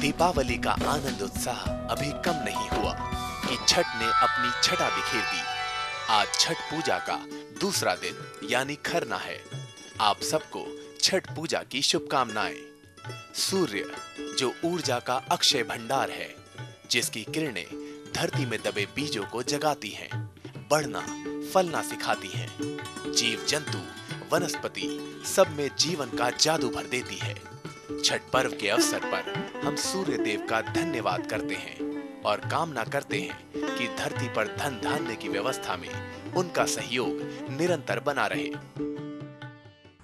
दीपावली का आनंद उत्साह अभी कम नहीं हुआ कि छठ ने अपनी छटा बिखेर दी। आज छठ पूजा का दूसरा दिन यानी खरना है। आप सबको छठ पूजा की शुभकामनाएं। सूर्य जो ऊर्जा का अक्षय भंडार है, जिसकी किरणें धरती में दबे बीजों को जगाती हैं, बढ़ना फलना सिखाती हैं। जीव जंतु वनस्पति सब में जीवन का जादू भर देती है। छठ पर्व के अवसर पर हम सूर्य देव का धन्यवाद करते हैं और कामना करते हैं कि धरती पर धन धान्य की व्यवस्था में उनका सहयोग निरंतर बना रहे।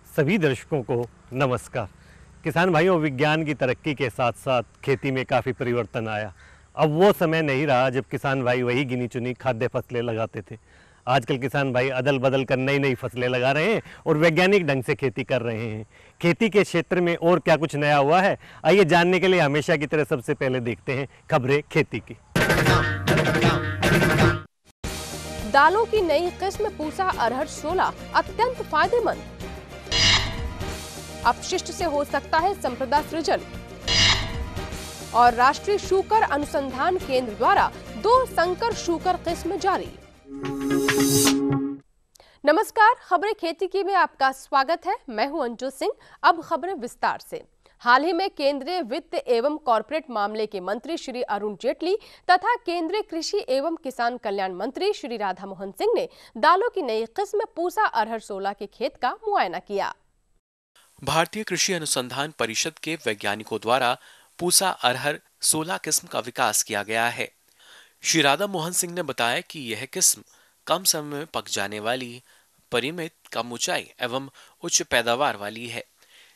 सभी दर्शकों को नमस्कार। किसान भाइयों, विज्ञान की तरक्की के साथ साथ खेती में काफ़ी परिवर्तन आया। अब वो समय नहीं रहा जब किसान भाई वही गिनी चुनी खाद्य फसलें लगाते थे। आजकल किसान भाई अदल बदल कर नई नई फसलें लगा रहे हैं और वैज्ञानिक ढंग से खेती कर रहे हैं। खेती के क्षेत्र में और क्या कुछ नया हुआ है, आइए जानने के लिए हमेशा की तरह सबसे पहले देखते हैं खबरें खेती की। दालों की नई किस्म पूसा अरहर 16 अत्यंत फायदेमंद। अपशिष्ट से हो सकता है संपदा सृजन। और राष्ट्रीय शूकर अनुसंधान केंद्र द्वारा 2 संकर शूकर किस्म जारी। नमस्कार, खबरें खेती की में आपका स्वागत है। मैं हूं अंजू सिंह। अब खबरें विस्तार से। हाल ही में केंद्रीय वित्त एवं कॉर्पोरेट मामले के मंत्री श्री अरुण जेटली तथा केंद्रीय कृषि एवं किसान कल्याण मंत्री श्री राधा मोहन सिंह ने दालों की नई किस्म पूसा अरहर 16 के खेत का मुआयना किया। भारतीय कृषि अनुसंधान परिषद के वैज्ञानिकों द्वारा पूसा अरहर 16 किस्म का विकास किया गया है। श्री राधा मोहन सिंह ने बताया कि यह किस्म कम समय में पक जाने वाली, परिमित कम ऊंचाई एवं उच्च पैदावार वाली है।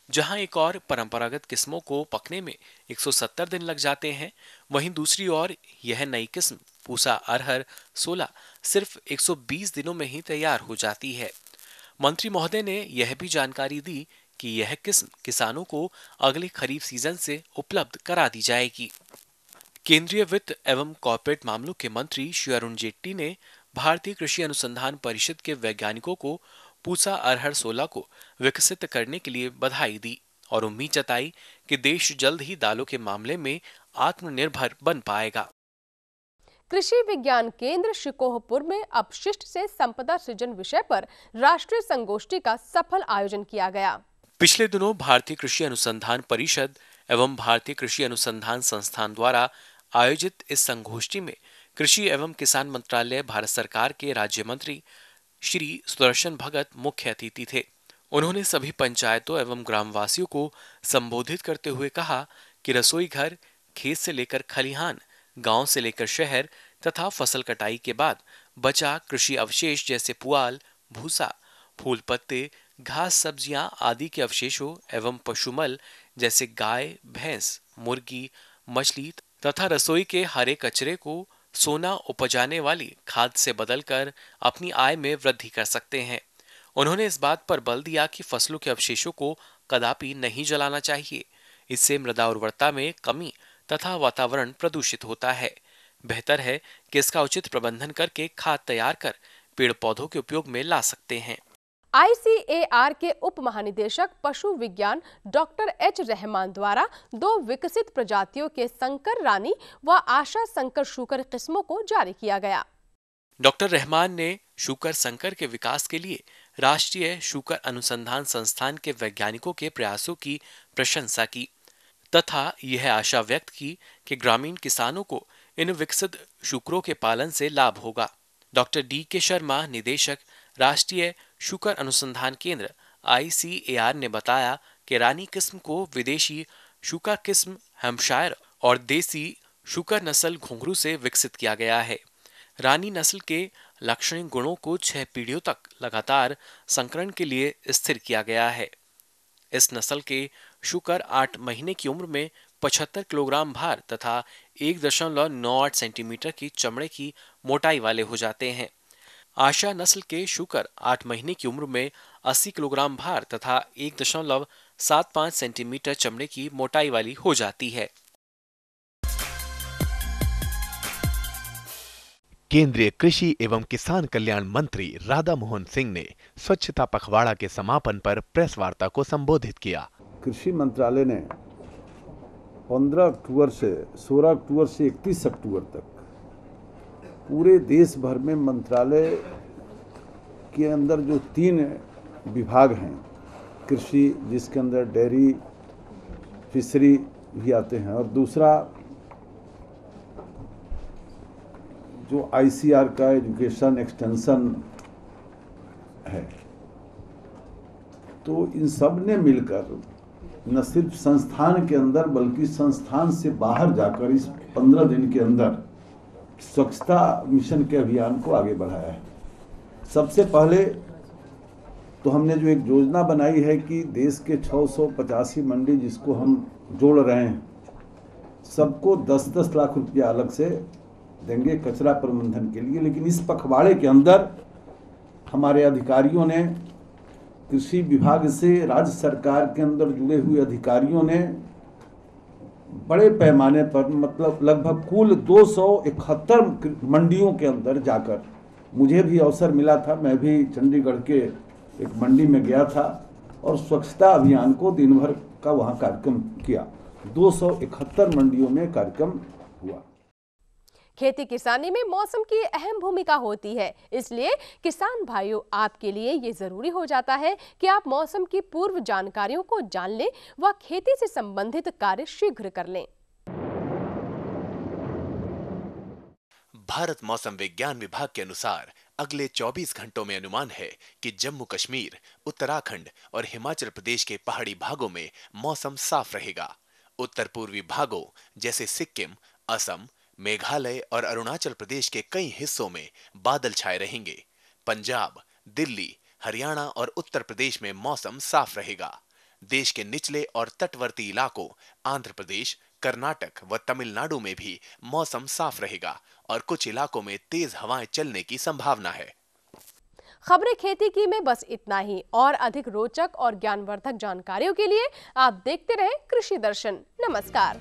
जहां एक और परंपरागत किस्मों को पकने में 170 दिन लग जाते हैं, वहीं दूसरी ओर यह नई किस्म पूसा अरहर 16 सिर्फ 120 दिनों में ही तैयार हो जाती है। मंत्री महोदय ने यह भी जानकारी दी कि यह किस्म किसानों को अगले खरीफ सीजन से उपलब्ध करा दी जाएगी। केंद्रीय वित्त एवं कॉर्पोरेट मामलों के मंत्री श्री अरुण जेटली ने भारतीय कृषि अनुसंधान परिषद के वैज्ञानिकों को पूसा अरहर 16 को विकसित करने के लिए बधाई दी और उम्मीद जताई कि देश जल्द ही दालों के मामले में आत्मनिर्भर बन पाएगा। कृषि विज्ञान केंद्र शिकोहपुर में अपशिष्ट से संपदा सृजन विषय पर राष्ट्रीय संगोष्ठी का सफल आयोजन किया गया। पिछले दिनों भारतीय कृषि अनुसंधान परिषद एवं भारतीय कृषि अनुसंधान संस्थान द्वारा आयोजित इस संगोष्ठी में कृषि एवं किसान मंत्रालय भारत सरकार के राज्य मंत्री श्री सुदर्शन भगत मुख्य अतिथि थे। उन्होंने सभी पंचायतों एवं ग्रामवासियों को संबोधित करते हुए कहा कि रसोई घर, खेत से लेकर खलिहान, गांव से लेकर शहर तथा फसल कटाई के बाद बचा कृषि अवशेष जैसे पुआल, भूसा, फूल पत्ते, घास, सब्जियां आदि के अवशेषों एवं पशुमल जैसे गाय, भैंस, मुर्गी, मछली तथा रसोई के हरे कचरे को सोना उपजाने वाली खाद से बदलकर अपनी आय में वृद्धि कर सकते हैं। उन्होंने इस बात पर बल दिया कि फसलों के अवशेषों को कदापि नहीं जलाना चाहिए। इससे मृदा उर्वरता में कमी तथा वातावरण प्रदूषित होता है। बेहतर है कि इसका उचित प्रबंधन करके खाद तैयार कर पेड़ पौधों के उपयोग में ला सकते हैं। ICAR के उप महानिदेशक पशु विज्ञान डॉक्टर एच रहमान द्वारा 2 विकसित प्रजातियों के संकर रानी व आशा संकर शूकर किस्मों को जारी किया गया। डॉक्टर रहमान ने शूकर संकर के विकास के लिए राष्ट्रीय शूकर अनुसंधान संस्थान के वैज्ञानिकों के प्रयासों की प्रशंसा की तथा यह आशा व्यक्त की कि ग्रामीण किसानों को इन विकसित शूकरों के पालन से लाभ होगा। डॉक्टर DK शर्मा, निदेशक राष्ट्रीय शूकर अनुसंधान केंद्र ICAR ने बताया कि रानी किस्म को विदेशी शूकर किस्म हैम्पशायर और देसी शूकर नस्ल घुंघरू से विकसित किया गया है। रानी नस्ल के लक्षणिक गुणों को 6 पीढ़ियों तक लगातार संकरण के लिए स्थिर किया गया है। इस नस्ल के शूकर 8 महीने की उम्र में 75 किलोग्राम भार तथा 1.98 सेंटीमीटर की चमड़े की मोटाई वाले हो जाते हैं। आशा नस्ल के शूकर 8 महीने की उम्र में 80 किलोग्राम भार तथा 1.75 सेंटीमीटर चमड़े की मोटाई वाली हो जाती है। केंद्रीय कृषि एवं किसान कल्याण मंत्री राधा मोहन सिंह ने स्वच्छता पखवाड़ा के समापन पर प्रेस वार्ता को संबोधित किया। कृषि मंत्रालय ने 15 अक्टूबर से 16 अक्टूबर से 31 अक्टूबर तक पूरे देश भर में मंत्रालय के अंदर जो 3 विभाग हैं, कृषि जिसके अंदर डेयरी फिशरी भी आते हैं, और दूसरा जो ICR का एजुकेशन एक्सटेंशन है, तो इन सब ने मिलकर न सिर्फ संस्थान के अंदर बल्कि संस्थान से बाहर जाकर इस 15 दिन के अंदर स्वच्छता मिशन के अभियान को आगे बढ़ाया है। सबसे पहले तो हमने जो एक योजना बनाई है कि देश के 685 मंडी जिसको हम जोड़ रहे हैं, सबको 10-10 लाख रुपया अलग से देंगे कचरा प्रबंधन के लिए। लेकिन इस पखवाड़े के अंदर हमारे अधिकारियों ने, कृषि विभाग से राज्य सरकार के अंदर जुड़े हुए अधिकारियों ने बड़े पैमाने पर, मतलब लगभग कुल 271 मंडियों के अंदर जाकर, मुझे भी अवसर मिला था, मैं भी चंडीगढ़ के एक मंडी में गया था और स्वच्छता अभियान को दिन भर का वहाँ कार्यक्रम किया। 271 मंडियों में कार्यक्रम हुआ। खेती किसानी में मौसम की अहम भूमिका होती है, इसलिए किसान भाइयों, आपके लिए ये जरूरी हो जाता है कि आप मौसम की पूर्व जानकारियों को जान लें व खेती से संबंधित कार्य शीघ्र कर लें। भारत मौसम विज्ञान विभाग के अनुसार अगले 24 घंटों में अनुमान है कि जम्मू कश्मीर, उत्तराखंड और हिमाचल प्रदेश के पहाड़ी भागों में मौसम साफ रहेगा। उत्तर पूर्वी भागों जैसे सिक्किम, असम, मेघालय और अरुणाचल प्रदेश के कई हिस्सों में बादल छाए रहेंगे। पंजाब, दिल्ली, हरियाणा और उत्तर प्रदेश में मौसम साफ रहेगा। देश के निचले और तटवर्ती इलाकों आंध्र प्रदेश, कर्नाटक व तमिलनाडु में भी मौसम साफ रहेगा और कुछ इलाकों में तेज हवाएं चलने की संभावना है। खबरें खेती की में बस इतना ही। और अधिक रोचक और ज्ञानवर्धक जानकारियों के लिए आप देखते रहें कृषि दर्शन। नमस्कार।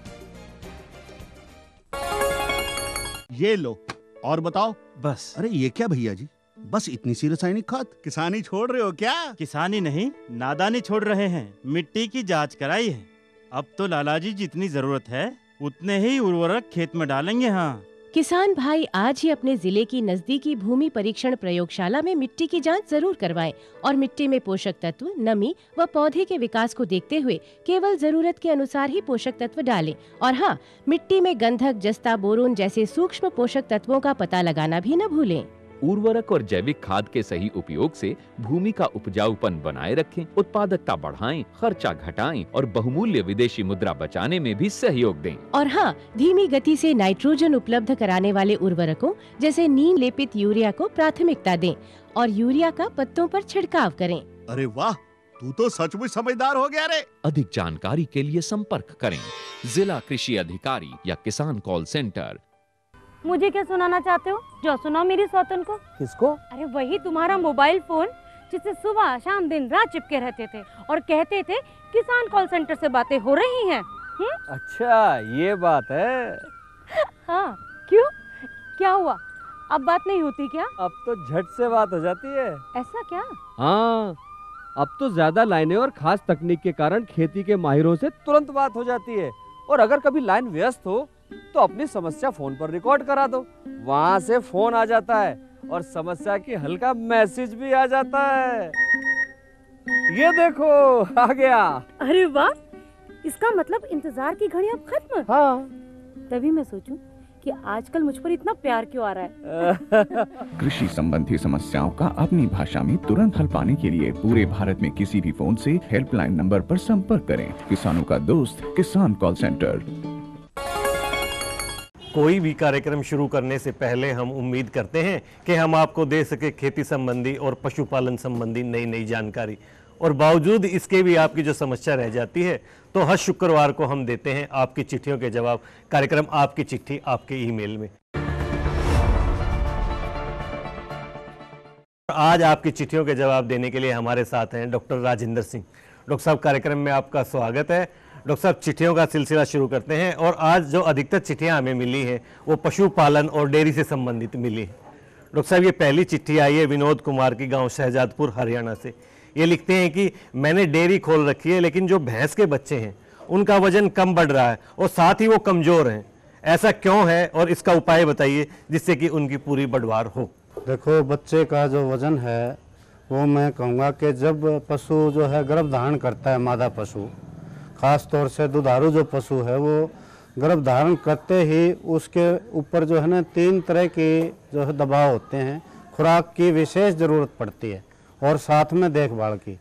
ये लो और बताओ। बस। अरे ये क्या भैया जी, बस इतनी सी रासायनिक खाद? किसानी छोड़ रहे हो क्या? किसानी नहीं, नादानी छोड़ रहे हैं। मिट्टी की जांच कराई है। अब तो लालाजी जितनी जरूरत है उतने ही उर्वरक खेत में डालेंगे। हाँ, किसान भाई आज ही अपने जिले की नजदीकी भूमि परीक्षण प्रयोगशाला में मिट्टी की जांच जरूर करवाएं और मिट्टी में पोषक तत्व, नमी व पौधे के विकास को देखते हुए केवल जरूरत के अनुसार ही पोषक तत्व डालें। और हाँ, मिट्टी में गंधक, जस्ता, बोरोन जैसे सूक्ष्म पोषक तत्वों का पता लगाना भी न भूलें। उर्वरक और जैविक खाद के सही उपयोग से भूमि का उपजाऊपन बनाए रखें, उत्पादकता बढ़ाएं, खर्चा घटाएं और बहुमूल्य विदेशी मुद्रा बचाने में भी सहयोग दें। और हाँ, धीमी गति से नाइट्रोजन उपलब्ध कराने वाले उर्वरकों जैसे नीम लेपित यूरिया को प्राथमिकता दें और यूरिया का पत्तों पर छिड़काव करें। अरे वाह, तू तो सचमुच समझदार हो गया रे। अधिक जानकारी के लिए संपर्क करें जिला कृषि अधिकारी या किसान कॉल सेंटर। मुझे क्या सुनाना चाहते हो? जो सुनाओ मेरी सौतन को। किसको? अरे वही तुम्हारा मोबाइल फोन जिससे सुबह शाम दिन रात चिपके रहते थे और कहते थे किसान कॉल सेंटर से बातें हो रही हैं। अच्छा, ये बात है। हाँ, क्यों? क्या हुआ? अब बात नहीं होती क्या? अब तो झट से बात हो जाती है। ऐसा क्या? हाँ, अब तो ज्यादा लाइनें और खास तकनीक के कारण खेती के माहिरों से तुरंत बात हो जाती है। और अगर कभी लाइन व्यस्त हो तो अपनी समस्या फोन पर रिकॉर्ड करा दो, वहाँ से फोन आ जाता है और समस्या की हल का मैसेज भी आ जाता है। ये देखो, आ गया। अरे वाह, इसका मतलब इंतजार की घड़ी अब खत्म। हाँ, तभी मैं सोचूं कि आजकल मुझ पर इतना प्यार क्यों आ रहा है। कृषि संबंधी समस्याओं का अपनी भाषा में तुरंत हल पाने के लिए पूरे भारत में किसी भी फोन से हेल्पलाइन नंबर पर संपर्क करें। किसानों का दोस्त किसान कॉल सेंटर। कोई भी कार्यक्रम शुरू करने से पहले हम उम्मीद करते हैं कि हम आपको दे सके खेती संबंधी और पशुपालन संबंधी नई नई जानकारी, और बावजूद इसके भी आपकी जो समस्या रह जाती है तो हर शुक्रवार को हम देते हैं आपकी चिट्ठियों के जवाब। कार्यक्रम आपकी चिट्ठी आपके ईमेल में। आज आपकी चिट्ठियों के जवाब देने के लिए हमारे साथ हैं डॉक्टर राजेंद्र सिंह। डॉक्टर साहब, कार्यक्रम में आपका स्वागत है। डॉक्टर साहब, चिट्ठियों का सिलसिला शुरू करते हैं और आज जो अधिकतर चिट्ठियां हमें मिली हैं वो पशुपालन और डेयरी से संबंधित मिली है। डॉक्टर साहब, ये पहली चिट्ठी आई है विनोद कुमार की, गांव शहजादपुर, हरियाणा से। ये लिखते हैं कि मैंने डेयरी खोल रखी है लेकिन जो भैंस के बच्चे हैं उनका वजन कम बढ़ रहा है और साथ ही वो कमज़ोर हैं। ऐसा क्यों है और इसका उपाय बताइए जिससे कि उनकी पूरी बढ़वार हो। देखो, बच्चे का जो वजन है वो मैं कहूँगा कि जब पशु जो है गर्भ धारण करता है, मादा पशु खास तौर से दुधारू जो पशु है वो गर्भ धारण करते ही उसके ऊपर जो है ना 3 तरह की जो है दबाव होते हैं। खुराक की विशेष ज़रूरत पड़ती है और साथ में देखभाल की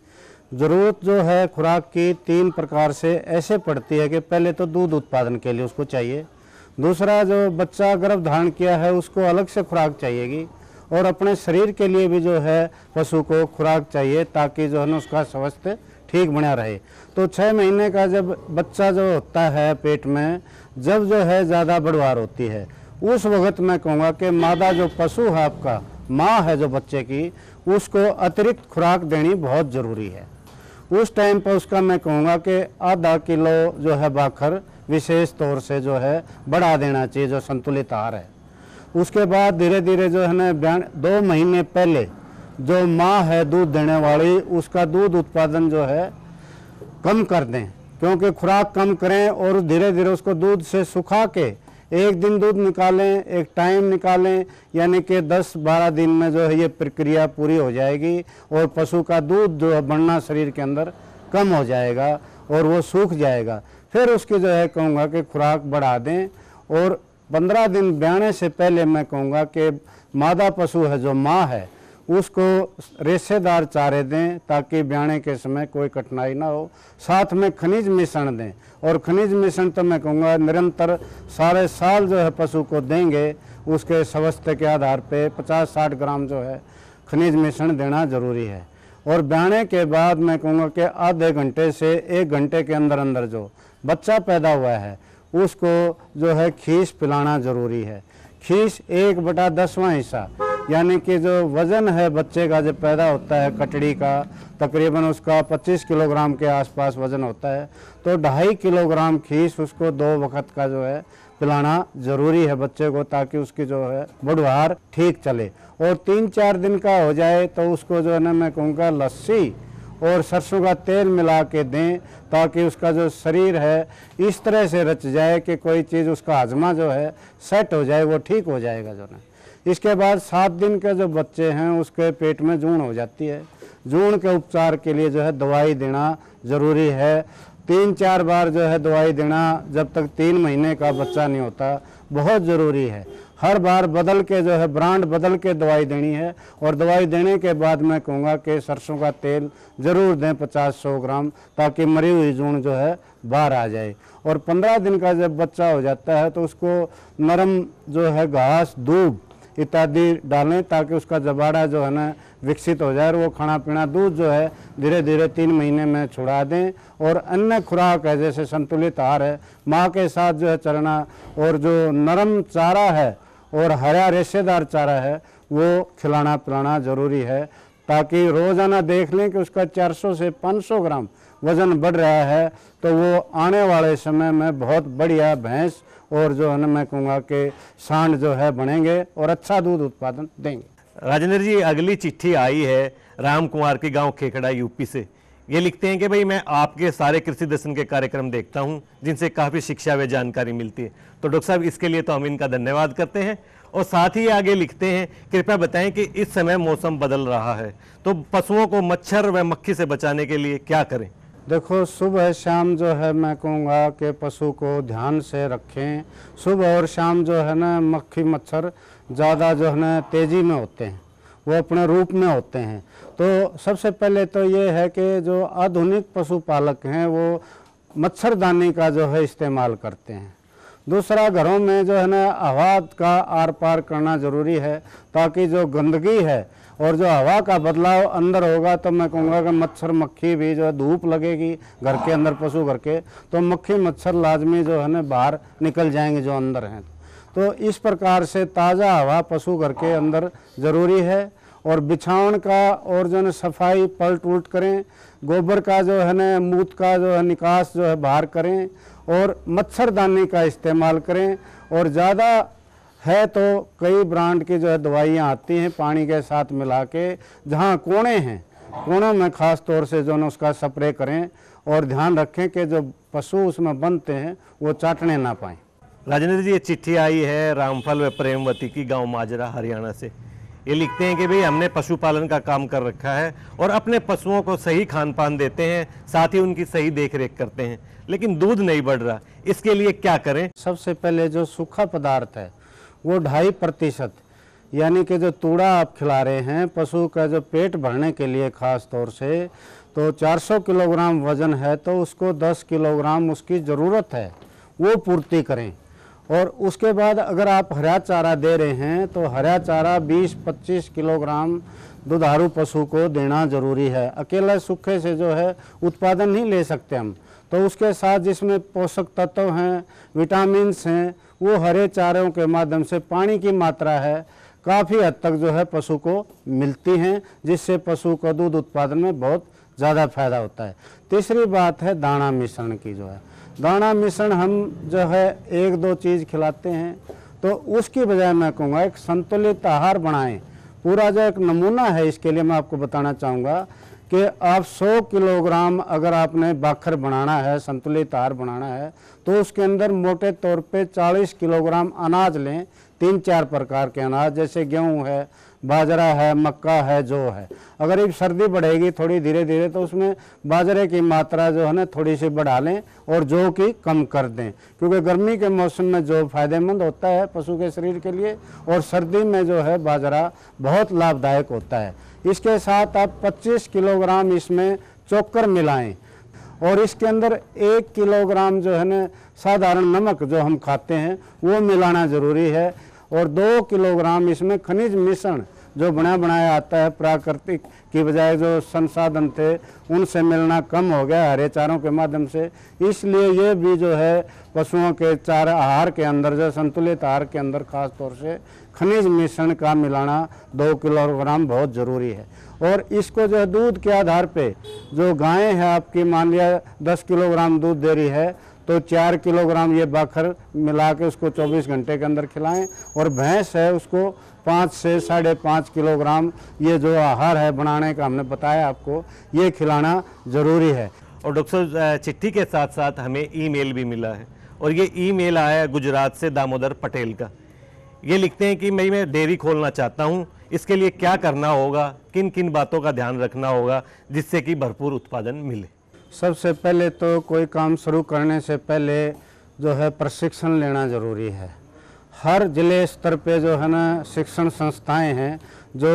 ज़रूरत जो है खुराक की 3 प्रकार से ऐसे पड़ती है कि पहले तो दूध उत्पादन के लिए उसको चाहिए, दूसरा जो बच्चा गर्भ धारण किया है उसको अलग से खुराक चाहिएगी, और अपने शरीर के लिए भी जो है पशु को खुराक चाहिए ताकि जो है ना उसका स्वास्थ्य ठीक बना रहे। तो 6 महीने का जब बच्चा जो होता है पेट में, जब जो है ज़्यादा बढ़वार होती है उस वक्त मैं कहूँगा कि मादा जो पशु है आपका, माँ है जो बच्चे की, उसको अतिरिक्त खुराक देनी बहुत ज़रूरी है। उस टाइम पर उसका मैं कहूँगा कि आधा किलो जो है बाखर विशेष तौर से जो है बढ़ा देना चाहिए, जो संतुलित आहार है। उसके बाद धीरे धीरे जो है ना 2 महीने पहले जो माँ है दूध देने वाली, उसका दूध उत्पादन जो है कम कर दें, क्योंकि खुराक कम करें और धीरे धीरे उसको दूध से सुखा के एक दिन दूध निकालें, एक टाइम निकालें, यानी कि 10-12 दिन में जो है ये प्रक्रिया पूरी हो जाएगी और पशु का दूध जो है बढ़ना शरीर के अंदर कम हो जाएगा और वो सूख जाएगा। फिर उसकी जो है कहूँगा कि खुराक बढ़ा दें और 15 दिन ब्याने से पहले मैं कहूँगा कि मादा पशु है जो माँ है उसको रेशेदार चारे दें ताकि ब्याने के समय कोई कठिनाई ना हो। साथ में खनिज मिश्रण दें, और खनिज मिश्रण तो मैं कहूँगा निरंतर सारे साल जो है पशु को देंगे। उसके स्वास्थ्य के आधार पे 50-60 ग्राम जो है खनिज मिश्रण देना ज़रूरी है। और ब्याने के बाद मैं कहूँगा कि आधे घंटे से 1 घंटे के अंदर अंदर जो बच्चा पैदा हुआ है उसको जो है खीस पिलाना ज़रूरी है। खीस 1/10वां हिस्सा, यानी कि जो वज़न है बच्चे का जब पैदा होता है कटड़ी का, तकरीबन उसका 25 किलोग्राम के आसपास वज़न होता है, तो 2.5 किलोग्राम खीस उसको 2 वक्त का जो है पिलाना ज़रूरी है बच्चे को, ताकि उसकी जो है बढ़वार ठीक चले। और 3-4 दिन का हो जाए तो उसको जो है ना मैं कहूँगा लस्सी और सरसों का तेल मिला के दें, ताकि उसका जो शरीर है इस तरह से रच जाए कि कोई चीज़ उसका हजमा जो है सेट हो जाए, वो ठीक हो जाएगा जो है। इसके बाद 7 दिन के जो बच्चे हैं उसके पेट में जून हो जाती है। जून के उपचार के लिए जो है दवाई देना ज़रूरी है। 3-4 बार जो है दवाई देना जब तक 3 महीने का बच्चा नहीं होता बहुत ज़रूरी है। हर बार बदल के जो है ब्रांड बदल के दवाई देनी है, और दवाई देने के बाद मैं कहूँगा कि सरसों का तेल ज़रूर दें 50-100 ग्राम, ताकि मरी हुई जून जो है बाहर आ जाए। और 15 दिन का जब बच्चा हो जाता है तो उसको नरम जो है घास, दूब इत्यादि डालें, ताकि उसका जबाड़ा जो है ना विकसित हो जाए और वो खाना पीना दूध जो है धीरे धीरे 3 महीने में छुड़ा दें। और अन्य खुराक है जैसे संतुलित आहार है, माँ के साथ जो है चलना, और जो नरम चारा है और हरा रेशेदार चारा है वो खिलाना पिलाना ज़रूरी है, ताकि रोज़ाना देख लें कि उसका 400 से 500 ग्राम वज़न बढ़ रहा है, तो वो आने वाले समय में बहुत बढ़िया भैंस और जो है ना मैं कहूँगा कि सांड जो है बनेंगे और अच्छा दूध उत्पादन देंगे। राजेंद्र जी, अगली चिट्ठी आई है राम कुमार के गांव खेखड़ा यूपी से। ये लिखते हैं कि भाई मैं आपके सारे कृषि दर्शन के कार्यक्रम देखता हूं जिनसे काफ़ी शिक्षा व जानकारी मिलती है। तो डॉक्टर साहब इसके लिए तो हम इनका धन्यवाद करते हैं। और साथ ही आगे लिखते हैं, कृपया बताएं कि इस समय मौसम बदल रहा है तो पशुओं को मच्छर व मक्खी से बचाने के लिए क्या करें। देखो, सुबह शाम जो है मैं कहूँगा कि पशु को ध्यान से रखें। सुबह और शाम जो है ना मक्खी मच्छर ज़्यादा जो है ना तेज़ी में होते हैं, वो अपने रूप में होते हैं। तो सबसे पहले तो ये है कि जो आधुनिक पशुपालक हैं वो मच्छरदानी का जो है इस्तेमाल करते हैं। दूसरा, घरों में जो है ना हवा का आर पार करना ज़रूरी है, ताकि जो गंदगी है और जो हवा का बदलाव अंदर होगा तो मैं कहूँगा कि मच्छर मक्खी भी जो है धूप लगेगी घर के अंदर पशु घर के, तो मक्खी मच्छर लाजमी जो है ना बाहर निकल जाएंगे जो अंदर हैं। तो इस प्रकार से ताज़ा हवा पशु घर के अंदर ज़रूरी है। और बिछावन का और जो है सफाई पलट उल्ट करें, गोबर का जो है ना मूत का जो है निकास जो है बाहर करें, और मच्छरदानी का इस्तेमाल करें। और ज़्यादा है तो कई ब्रांड की जो है दवाइयाँ आती हैं पानी के साथ मिला के, जहाँ कोने हैं कोनों में ख़ास तौर से जो है उसका स्प्रे करें। और ध्यान रखें कि जो पशु उसमें बनते हैं वो चाटने ना पाएं। राजेंद्र जी, ये चिट्ठी आई है रामफल व प्रेमवती की, गांव माजरा हरियाणा से। ये लिखते हैं कि भाई हमने पशुपालन का काम कर रखा है और अपने पशुओं को सही खान पान देते हैं, साथ ही उनकी सही देख रेख करते हैं, लेकिन दूध नहीं बढ़ रहा, इसके लिए क्या करें? सबसे पहले जो सूखा पदार्थ है वो 2.5%, यानी कि जो तूड़ा आप खिला रहे हैं पशु का जो पेट भरने के लिए खास तौर से, तो 400 किलोग्राम वजन है तो उसको 10 किलोग्राम उसकी ज़रूरत है वो पूर्ति करें। और उसके बाद अगर आप हरा चारा दे रहे हैं तो हरा चारा 20-25 किलोग्राम दुधारू पशु को देना ज़रूरी है। अकेला सूखे से जो है उत्पादन नहीं ले सकते हम, तो उसके साथ जिसमें पोषक तत्व हैं, विटामिन्स हैं, वो हरे चारों के माध्यम से, पानी की मात्रा है, काफ़ी हद तक जो है पशु को मिलती हैं, जिससे पशु का दूध उत्पादन में बहुत ज़्यादा फायदा होता है। तीसरी बात है दाना मिश्रण की। जो है दाना मिश्रण हम जो है 1-2 चीज़ खिलाते हैं, तो उसकी बजाय मैं कहूँगा एक संतुलित आहार बनाएं। पूरा जो एक नमूना है इसके लिए मैं आपको बताना चाहूँगा कि आप 100 किलोग्राम अगर आपने बाखर बनाना है, संतुलित आहार बनाना है, तो उसके अंदर मोटे तौर पे 40 किलोग्राम अनाज लें, 3-4 प्रकार के अनाज, जैसे गेहूं है, बाजरा है, मक्का है, जौ है। अगर एक सर्दी बढ़ेगी थोड़ी धीरे धीरे तो उसमें बाजरे की मात्रा जो है ना थोड़ी सी बढ़ा लें और जौ की कम कर दें, क्योंकि गर्मी के मौसम में जौ फायदेमंद होता है पशु के शरीर के लिए, और सर्दी में जो है बाजरा बहुत लाभदायक होता है। इसके साथ आप 25 किलोग्राम इसमें चोकर मिलाएं, और इसके अंदर 1 किलोग्राम जो है ना साधारण नमक जो हम खाते हैं वो मिलाना ज़रूरी है, और 2 किलोग्राम इसमें खनिज मिश्रण जो बना बनाया आता है, प्राकृतिक की बजाय जो संसाधन थे उनसे मिलना कम हो गया हरे चारों के माध्यम से, इसलिए ये भी जो है पशुओं के चारा आहार के अंदर, जो संतुलित आहार के अंदर खास तौर से खनिज मिश्रण का मिलाना 2 किलोग्राम बहुत ज़रूरी है। और इसको जो है दूध के आधार पे, जो गायें हैं आपकी मान लिया 10 किलोग्राम दूध दे रही है तो 4 किलोग्राम ये बाखर मिला के उसको 24 घंटे के अंदर खिलाएं, और भैंस है उसको 5 से 5.5 किलोग्राम ये जो आहार है बनाने का हमने बताया आपको, ये खिलाना ज़रूरी है। और डॉक्टर साहब, चिट्ठी के साथ साथ हमें ईमेल भी मिला है, और ये ईमेल आया है गुजरात से दामोदर पटेल का। ये लिखते हैं कि मैं डेयरी खोलना चाहता हूँ, इसके लिए क्या करना होगा, किन किन बातों का ध्यान रखना होगा जिससे कि भरपूर उत्पादन मिले? सबसे पहले तो कोई काम शुरू करने से पहले जो है प्रशिक्षण लेना ज़रूरी है। हर जिले स्तर पे जो है ना शिक्षण संस्थाएं हैं जो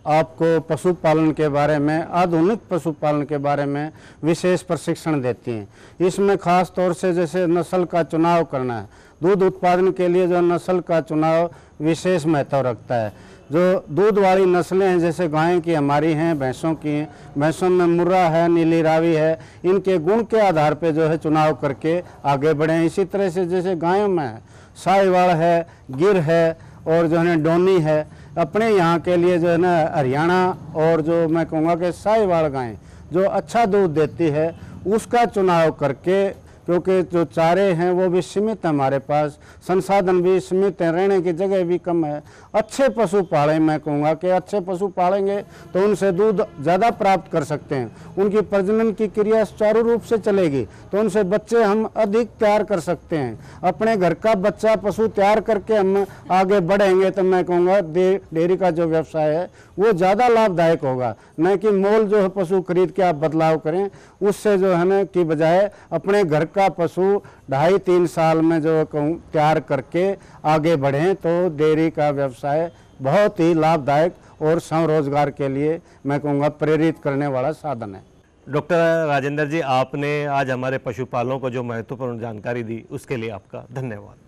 आपको पशुपालन के बारे में, आधुनिक पशुपालन के बारे में विशेष प्रशिक्षण देती हैं। इसमें ख़ास तौर से जैसे नस्ल का चुनाव करना है, दूध उत्पादन के लिए जो नस्ल का चुनाव विशेष महत्व रखता है। जो दूध वाली नस्लें हैं जैसे गाय की हमारी हैं, भैंसों की हैं, भैंसों में मुर्रा है, नीली रावी है, इनके गुण के आधार पे जो है चुनाव करके आगे बढ़ें। इसी तरह से जैसे गायों में है, साहिवाल है, गिर है, और जो है डोनी है। अपने यहाँ के लिए जो है ना हरियाणा और जो मैं कहूँगा कि साहिवाल गाय जो अच्छा दूध देती है उसका चुनाव करके, क्योंकि जो चारे हैं वो भी सीमित है, हमारे पास संसाधन भी सीमित है, रहने की जगह भी कम है। अच्छे पशु पालें, मैं कहूँगा कि अच्छे पशु पालेंगे तो उनसे दूध ज़्यादा प्राप्त कर सकते हैं, उनकी प्रजनन की क्रिया सुचारू रूप से चलेगी तो उनसे बच्चे हम अधिक तैयार कर सकते हैं। अपने घर का बच्चा पशु तैयार करके हम आगे बढ़ेंगे तो मैं कहूँगा डेयरी का जो व्यवसाय है वो ज़्यादा लाभदायक होगा, न कि मोल जो है पशु खरीद के आप बदलाव करें, उससे जो है ना की बजाय अपने घर का पशु 2.5-3 साल में जो कहूँ तैयार करके आगे बढ़ें तो डेयरी का व्यवसाय बहुत ही लाभदायक और स्वरोजगार के लिए मैं कहूँगा प्रेरित करने वाला साधन है। डॉक्टर राजेंद्र जी, आपने आज हमारे पशुपालकों को जो महत्वपूर्ण जानकारी दी उसके लिए आपका धन्यवाद।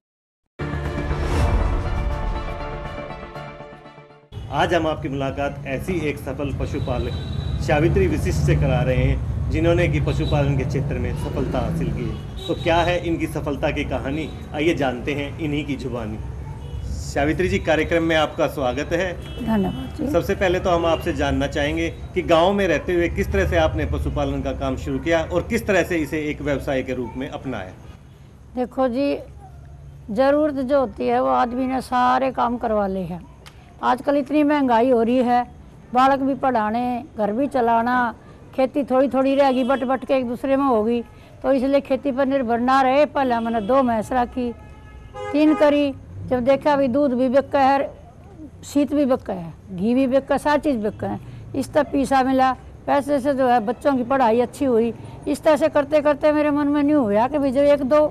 आज हम आपकी मुलाकात ऐसी एक सफल पशुपालक सावित्री विशिष्ट से करा रहे हैं जिन्होंने कि पशुपालन के क्षेत्र में सफलता हासिल की है। तो क्या है इनकी सफलता की कहानी, आइए जानते हैं इन्हीं की जुबानी। सावित्री जी, कार्यक्रम में आपका स्वागत है। धन्यवाद जी। सबसे पहले तो हम आपसे जानना चाहेंगे कि गांव में रहते हुए किस तरह से आपने पशुपालन का काम शुरू किया और किस तरह से इसे एक व्यवसाय के रूप में अपनाया? देखो जी, ज़रूरत जो होती है वो आदमी ने सारे काम करवा ले हैं। आजकल इतनी महंगाई हो रही है, बालक भी पढ़ाने, घर भी चलाना, खेती थोड़ी थोड़ी रहेगी, बट बट के एक दूसरे में होगी, तो इसलिए खेती पर निर्भर ना रहे। पहले मैंने 2 भैंस रखी, 3 करी। जब देखा अभी दूध भी बिका है, शीत भी बिका है, घी भी बिका, सारी चीज़ बिका है। इस तरह पैसा मिला, पैसे से जो है बच्चों की पढ़ाई अच्छी हुई। इस तरह से करते करते मेरे मन में नहीं हुआ कि भाई जब 1-2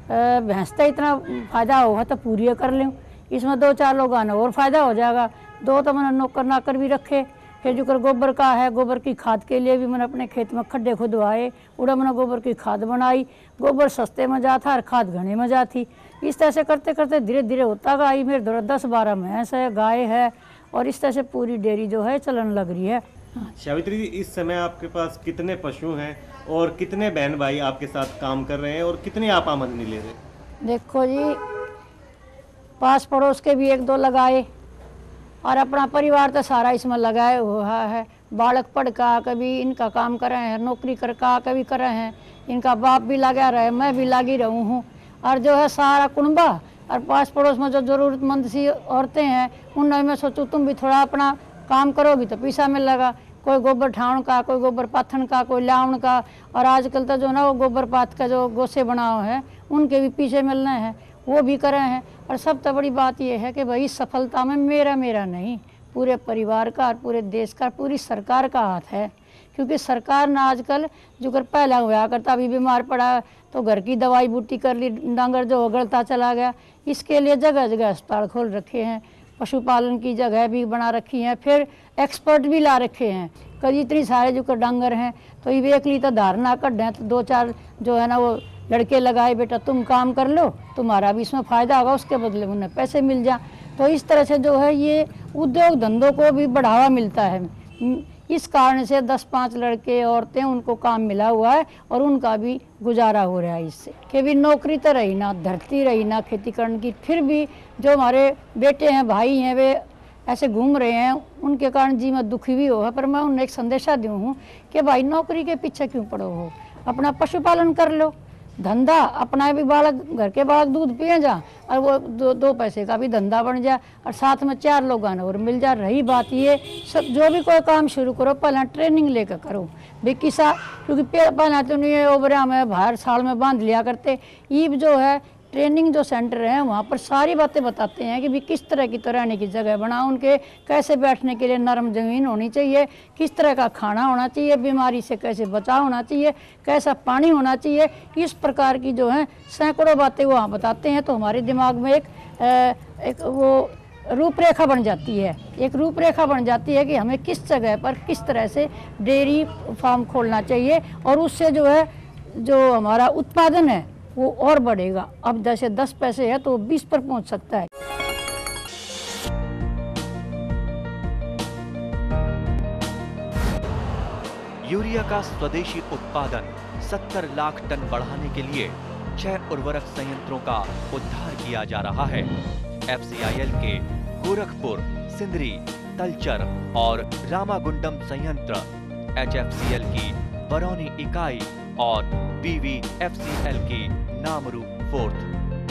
भैंस का इतना फ़ायदा होगा तो पूरी कर लूँ, इसमें 2-4 लोग आना और फ़ायदा हो जाएगा। 2 तो मैंने नौकर नाकर भी रखे। फिर जो कर गोबर का है, गोबर की खाद के लिए भी मैंने अपने खेत में खड्डे खुदवाए, उड़ा मैंने गोबर की खाद बनाई। गोबर सस्ते में जा था और खाद घने में जा थी। इस तरह से करते करते धीरे धीरे होता गया। मेरे द्वारा 10-12 भैंस है, गाय है, और इस तरह से पूरी डेयरी जो है चलन लग रही है। सावित्री जी, इस समय आपके पास कितने पशु हैं और कितने बहन भाई आपके साथ काम कर रहे हैं और कितने आप आमदनी ले रहे हैं? देखो जी, पास पड़ोस के भी 1-2 लगाए और अपना परिवार तो सारा इसमें लगाए हुआ है। बालक पढ़ का कभी इनका काम कर रहे हैं, नौकरी कर का कभी कर रहे हैं, इनका बाप भी लगा रहे, मैं भी लगी रहूँ हूँ, और जो है सारा कुनबा और पास पड़ोस में जो ज़रूरतमंद सी औरतें हैं उनमें मैं सोचूँ तुम भी थोड़ा अपना काम करोगी तो पैसा मिलेगा। कोई गोबर ठाउन का, कोई गोबर पाथन का, कोई लावण का, और आजकल तो जो ना वो गोबर पाथ का जो गोसे बनाओ है उनके भी पीछे मिलने हैं, वो भी कर रहे हैं। और सब तो बड़ी बात यह है कि भाई सफलता में मेरा नहीं, पूरे परिवार का और पूरे देश का, पूरी सरकार का हाथ है। क्योंकि सरकार ना आजकल जो कर पहला हुआ करता, अभी बीमार पड़ा तो घर की दवाई बूटी कर ली, डांगर जो उगड़ता चला गया, इसके लिए जगह जगह अस्पताल खोल रखे हैं, पशुपालन की जगह भी बना रखी हैं, फिर एक्सपर्ट भी ला रखे हैं। कभी इतनी सारे जो कर डांगर हैं तो ये एक ली तो धारणा कर दें, तो 2-4 जो है ना वो लड़के लगाए, बेटा तुम काम कर लो, तुम्हारा भी इसमें फ़ायदा होगा, उसके बदले में उन्हें पैसे मिल जाए। तो इस तरह से जो है ये उद्योग धंधों को भी बढ़ावा मिलता है। इस कारण से 10-5 लड़के औरतें उनको काम मिला हुआ है और उनका भी गुजारा हो रहा है इससे। कि भी नौकरी तो रही ना, धरती रही ना खेती करने की, फिर भी जो हमारे बेटे हैं, भाई हैं, वे ऐसे घूम रहे हैं, उनके कारण जी मैं दुखी भी हो है। पर मैं उन्हें एक संदेशा दूँ हूँ कि भाई नौकरी के पीछे क्यों पड़ो हो, अपना पशुपालन कर लो, धंधा अपना भी, बालक घर के बालक दूध पिए जा और वो 2 पैसे का भी धंधा बन जाए और साथ में 4 लोग आना और मिल जाए। रही बात ये सब, जो भी कोई काम शुरू करो पहले ट्रेनिंग लेकर करो भी किसा, क्योंकि पहले तो नहीं ओबरा में बाहर साल में बांध लिया करते। ईब जो है ट्रेनिंग जो सेंटर है वहाँ पर सारी बातें बताते हैं कि भी किस तरह की तो रहने की जगह बनाओ, उनके कैसे बैठने के लिए नरम ज़मीन होनी चाहिए, किस तरह का खाना होना चाहिए, बीमारी से कैसे बचाव होना चाहिए, कैसा पानी होना चाहिए, इस प्रकार की जो है सैकड़ों बातें वहाँ बताते हैं। तो हमारे दिमाग में एक वो रूपरेखा बन जाती है, एक रूपरेखा बन जाती है कि हमें किस जगह पर किस तरह से डेयरी फार्म खोलना चाहिए और उससे जो है जो हमारा उत्पादन है वो और बढ़ेगा। अब जैसे 10 पैसे है तो 20 पर पहुंच सकता है। यूरिया का स्वदेशी उत्पादन 70 लाख टन बढ़ाने के लिए 6 उर्वरक संयंत्रों का उद्धार किया जा रहा है। FCIL के गोरखपुर, सिंदरी, तलचर और रामागुंडम संयंत्र, HFCL की बरौनी इकाई और BVFCL की नामरू 4th।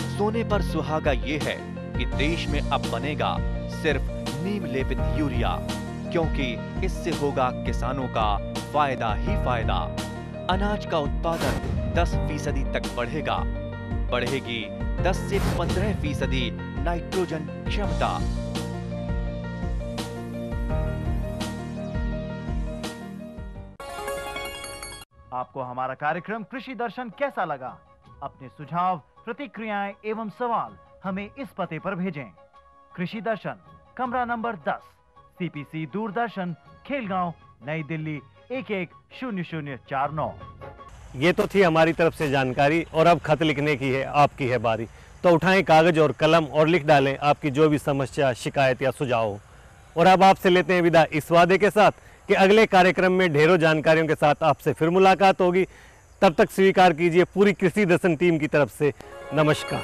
सोने पर सुहागा ये है कि देश में अब बनेगा सिर्फ नीम लेपित यूरिया, क्योंकि इससे होगा किसानों का फायदा ही फायदा। अनाज का उत्पादन 10% तक बढ़ेगा, बढ़ेगी 10 से 15% नाइट्रोजन क्षमता। आपको हमारा कार्यक्रम कृषि दर्शन कैसा लगा? अपने सुझाव, प्रतिक्रियाएं एवं सवाल हमें इस पते पर भेजें। कृषि दर्शन, कमरा नंबर 10, CPC दूरदर्शन, खेलगांव, नई दिल्ली 110049। ये तो थी हमारी तरफ से जानकारी, और अब खत लिखने की है आपकी है बारी। तो उठाएं कागज और कलम और लिख डालें आपकी जो भी समस्या, शिकायत या सुझाव हो। और अब आपसे लेते हैं विदा इस वादे के साथ कि अगले कार्यक्रम में ढेरों जानकारियों के साथ आपसे फिर मुलाकात होगी। तब तक स्वीकार कीजिए पूरी कृषि दर्शन टीम की तरफ से नमस्कार।